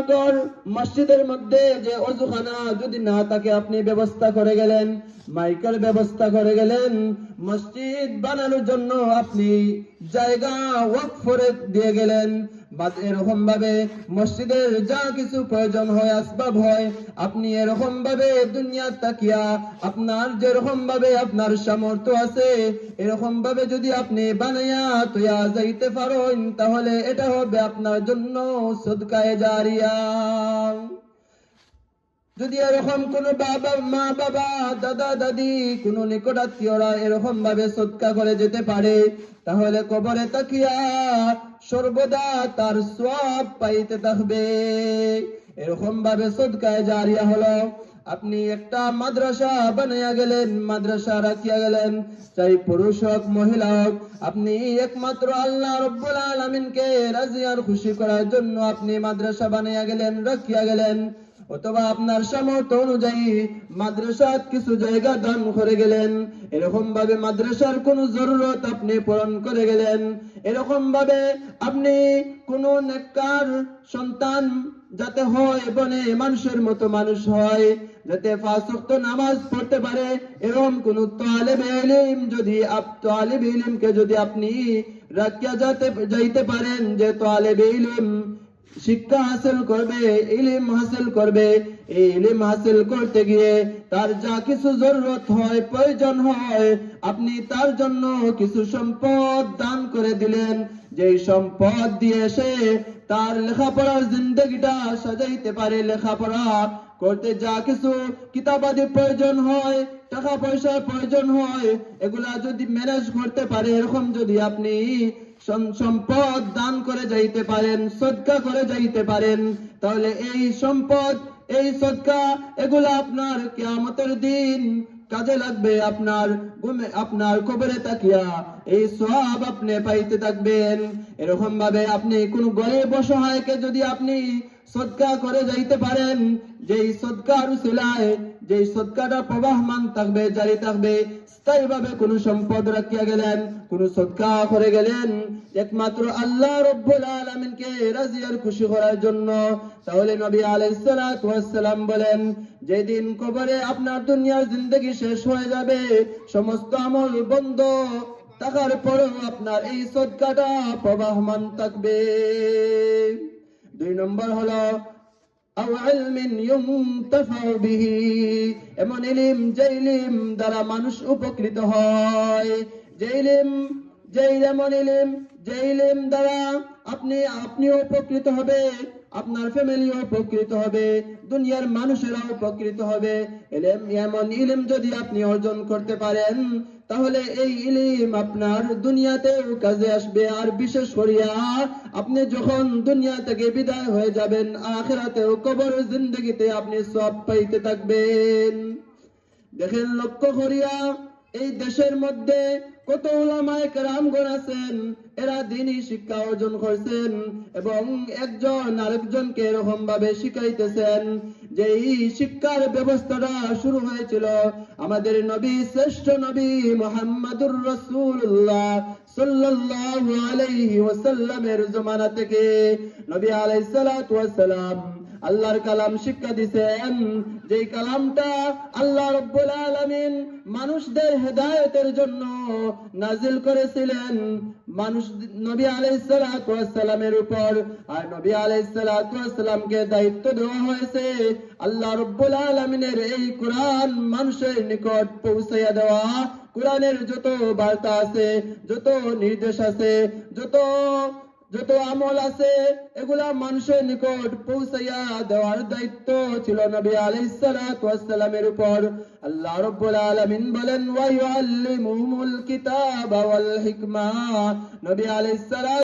তারপর মসজিদের মধ্যে যে ওযুখানা যদি না থাকে আপনি ব্যবস্থা করে গেলেন, মাইকের ব্যবস্থা করে গেলেন, মসজিদ বানানোর জন্য আপনি জায়গা ওয়াকফ করে দিয়ে গেলেন, বা এরকম ভাবে মসজিদের যা কিছু প্রয়োজন হয়, আসবাব হয়, আপনি এরকম ভাবে দুনিয়া তাকিয়া আপনার যেরকম ভাবে আপনার সামর্থ্য আছে এরকম ভাবে যদি আপনি বানাইয়া তুইয়া যাইতে পারেন, তাহলে এটা হবে আপনার জন্য সদকায়ে জারিয়া। যদি এরকম কোন বাবা, মা বাবা, দাদা দাদি, কোন নিকটাত্মীয়রা এরকম ভাবে সদকা করে যেতে পারে, তাহলে কবরে তাকিয়া সর্বদা তার সওয়াব পাইতে থাকবে। এরকম ভাবে সদকায়ে জারিয়া হলো আপনি একটা মাদ্রাসা বানাইয়া গেলেন, মাদ্রাসা রাখিয়া গেলেন, চাই পুরুষ হোক মহিলা হোক, আপনি একমাত্র আল্লাহ রাব্বুল আলামিনকে রাজি আর খুশি করার জন্য আপনি মাদ্রাসা বানাইয়া গেলেন, রাখিয়া গেলেন, অথবা আপনার সামর্থ্য অনুযায়ী মাদ্রাসার কিছু জায়গা দান করে গেলেন, এরকম ভাবে মাদ্রাসার কোন জরুরত আপনি পূরণ করে গেলেন, এরকম ভাবে আপনি কোন নেককার সন্তান যাতে হয় বনে মানুষের মতো মানুষ হয়, যাতে 5 ওয়াক্ত নামাজ পড়তে পারে, এরকম কোন তালেবে ইলম যদি তালেবে ইলমকে যদি আপনি রাখিয়া যাইতে পারেন, যে তালেবে ইলম শিক্ষা হাসিল করবে, ইলম হাসিল করবে, এই ইলম হাসিল করতে গিয়ে তার যা কিছু জরুরত হয়, প্রয়োজন হয়, আপনি তার জন্য কিছু সম্পদ দান করে দিলেন, যেই সম্পদ দিয়ে সে তার লেখাপড়ার জিন্দগিটা সাজাইতে পারে, লেখাপড়া করতে যা কিছু কিতাবাদি প্রয়োজন হয়, টাকা পয়সার প্রয়োজন হয়, এগুলা যদি ম্যানেজ করতে পারে, এরকম যদি আপনি সম্পদ দান করে যাইতে পারেন, সদকা করে যাইতে পারেন, তাহলে এই সম্পদ, এই সদকা, এগুলা আপনার কিয়ামতের দিন কাজে লাগবে। আপনার কবরে তাকিয়া এই সওয়াব আপনি পাইতে থাকবেন। এরকম ভাবে আপনি কোন গরিব অসহায়কে যদি আপনি সদকা করে যাইতে পারেন, যেই সদকার উসিলায় যেই সদকাটা প্রবাহমান থাকবে, জারি থাকবে, স্থায়ীভাবে কোন সম্পদ রাখিয়া গেলেন, কোন সদকা করে গেলেন একমাত্র আল্লাহ রাব্বুল আলামিনকে রাজি আর খুশি করার জন্য, তাহলে নবী আলাইহিস সালাতু ওয়াস সালাম বলেন, যেদিন কবরে আপনার দুনিয়ার জিন্দেগি শেষ হয়ে যাবে, সমস্ত আমল বন্ধ থাকার পরেও আপনার এই সদকাটা প্রবাহমান থাকবে। 2 নম্বর হলো আও ইলমিন ইউনতাফাউ বিহি, এমন ইলম যে ইলম দ্বারা মানুষ উপকৃত হয়, যে ইলম দ্বারা আপনিও উপকৃত হবে, আপনার ফ্যামিলিও উপকৃত হবে, দুনিয়ার মানুষেরাও উপকৃত হবে। এমন ইলম যদি আপনি অর্জন করতে পারেন, তাহলে এই ইলম আপনার দুনিয়াতেও কাজে আসবে, আর বিশেষ করিয়া আপনি যখন দুনিয়া থেকে বিদায় হয়ে যাবেন, আখিরাতেও কবর জিন্দেগিতে আপনি সওয়াব পাইতে থাকবেন। দেখেন, লক্ষ্য করিয়া এই দেশের মধ্যে কত উলামায়ে কেরামগণ আছেন, এরা দ্বীনি শিক্ষা অর্জন করছেন এবং একজন আরেকজনকে এরকম ভাবে শিখাইতেছেন, যে এই শিক্ষার ব্যবস্থাটা শুরু হয়েছিল আমাদের নবী, শ্রেষ্ঠ নবী মুহাম্মদুর রাসূলুল্লাহ সাল্লাল্লাহু আলাইহি ওয়াসাল্লামের জমানা থেকে। নবী আলাইহিস সালাতু ওয়াস সালাম আল্লাহর কালাম শিক্ষা দিয়েছেন, যেই কালামটা আল্লাহ রাব্বুল আলামিন মানুষদের হেদায়েতের জন্য নাজিল করেছিলেন নবী আলাইহিস সালাতু ওয়াস সালামের উপর। আর নবী আলাইহিস সালাতু ওয়াস সালামকে দায়িত্ব দেওয়া হয়েছে আল্লাহ রাব্বুল আলামিনের এই কোরআন মানুষের নিকট পৌঁছাইয়া দেওয়া। কোরআনের যত বার্তা আছে, যত নির্দেশ আছে, যত আমল আছে, এগুলা মানুষের নিকট পৌঁছাইয়া দেওয়ার দায়িত্ব ছিল নবী আলাইহিস সালাতু ওয়াস সালামের উপর। আল্লাহ রাব্বুল আলামিন বলেন, ওয়া ইউআল্লিমুহুমুল কিতাবা ওয়াল হিকমা, নবী আলাইহিস সালাতু